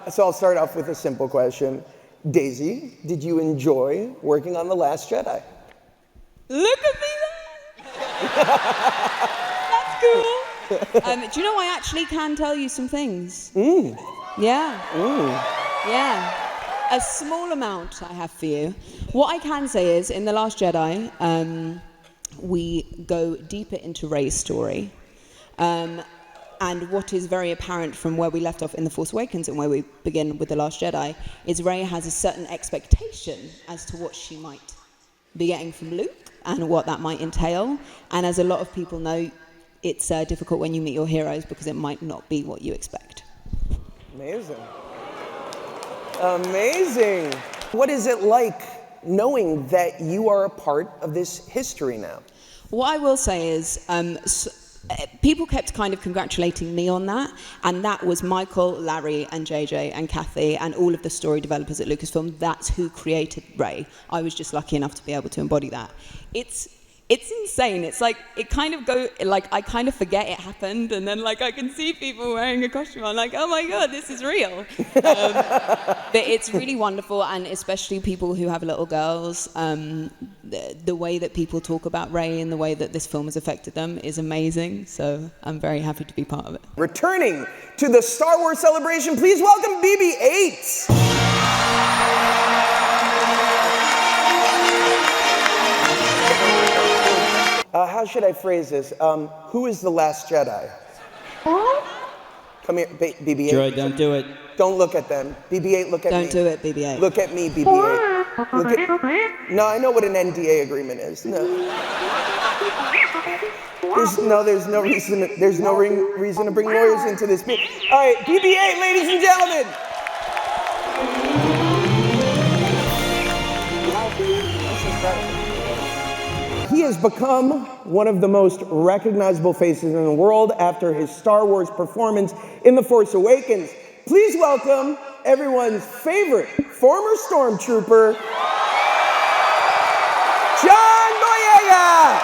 So I'll start off with a simple question. Daisy, did you enjoy working on The Last Jedi? Look at me there! That's cool. Do you know I actually can tell you some things? Yeah. Yeah. A small amount I have for you. What I can say is, in The Last Jedi, we go deeper into Rey's story. And what is very apparent from where we left off in The Force Awakens and where we begin with The Last Jedi is Rey has a certain expectation as to what she might be getting from Luke and what that might entail. And as a lot of people know, it's difficult when you meet your heroes because it might not be what you expect. Amazing. Amazing. What is it like knowing that you are a part of this history now? What I will say is, people kept kind of congratulating me on that, and that was Michael, Larry, and JJ, and Kathy, and all of the story developers at Lucasfilm. That's who created Rey. I was just lucky enough to be able to embody that. It's insane. It's like, it kind of I kind of forget it happened, and then like I can see people wearing a costume. I'm like, oh my God, this is real. But it's really wonderful, and especially people who have little girls, the way that people talk about Rey and the way that this film has affected them is amazing. So I'm very happy to be part of it. Returning to the Star Wars celebration, please welcome BB-8. How should I phrase this? Who is the last Jedi? Come here, BB-8. Droid, don't do it. Don't look at them. BB-8, look at me. Don't do it, BB-8. Look at me, BB-8. No, I know what an NDA agreement is. No. There's no reason to bring lawyers into this. All right, BB-8, ladies and gentlemen. He has become one of the most recognizable faces in the world after his Star Wars performance in The Force Awakens. Please welcome everyone's favorite former stormtrooper, John Boyega!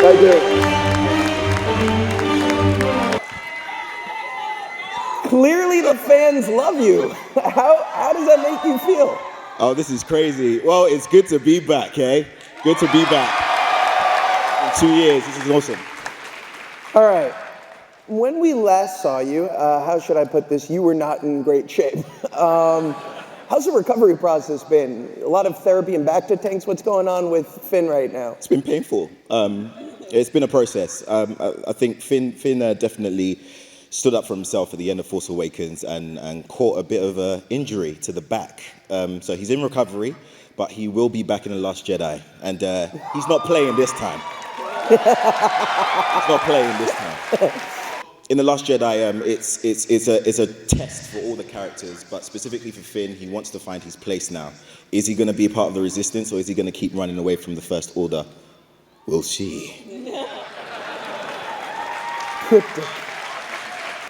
Thank you. Clearly the fans love you. How does that make you feel? Oh, this is crazy. Well, it's good to be back, eh? Good to be back. In 2 years, this is awesome. All right. When we last saw you, how should I put this? You were not in great shape. How's the recovery process been? A lot of therapy and back to tanks. What's going on with Finn right now? It's been painful. It's been a process. I think Finn definitely stood up for himself at the end of Force Awakens and caught a bit of an injury to the back. So he's in recovery, but he will be back in The Last Jedi. And he's not playing this time. He's not playing this time. In The Last Jedi, it's a test for all the characters, but specifically for Finn, he wants to find his place now. Is he going to be a part of the Resistance, or is he going to keep running away from the First Order? We'll see. Cryptic.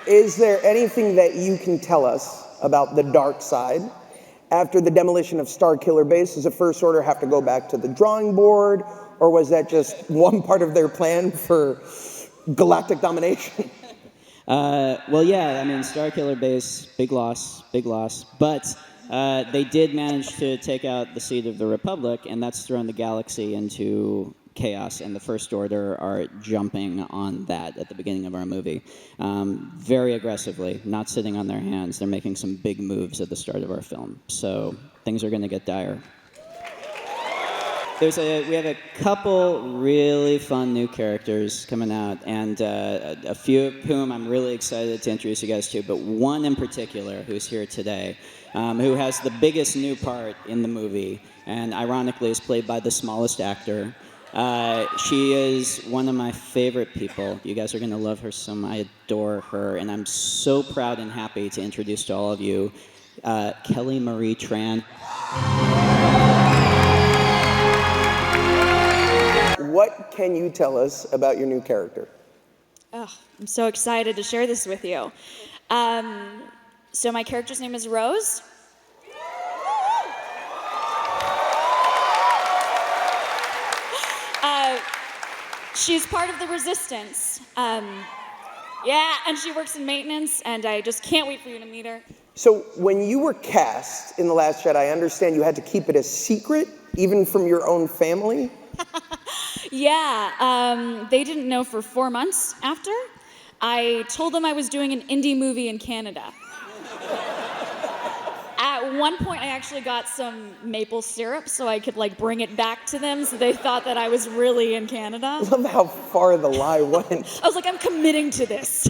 Is there anything that you can tell us about the dark side? After the demolition of Starkiller Base, does the First Order have to go back to the drawing board? Or was that just one part of their plan for galactic domination? Well, yeah, I mean, Starkiller Base, big loss. But they did manage to take out the seat of the Republic, and that's thrown the galaxy into chaos, and the First Order are jumping on that at the beginning of our movie. Very aggressively, not sitting on their hands. They're making some big moves at the start of our film. So things are going to get dire. We have a couple really fun new characters coming out, and a few of whom I'm really excited to introduce you guys to, but one in particular who's here today, who has the biggest new part in the movie, and ironically is played by the smallest actor. She is one of my favorite people. You guys are going to love her so much. I adore her, and I'm so proud and happy to introduce to all of you Kelly Marie Tran. What can you tell us about your new character? Oh, I'm so excited to share this with you. So my character's name is Rose. She's part of the Resistance. Yeah, and she works in maintenance, and I just can't wait for you to meet her. So when you were cast in The Last Jedi, I understand you had to keep it a secret, even from your own family? Yeah, they didn't know for 4 months after. I told them I was doing an indie movie in Canada. At one point, I actually got some maple syrup so I could like bring it back to them, so they thought that I was really in Canada. I love how far the lie went. I was like, I'm committing to this.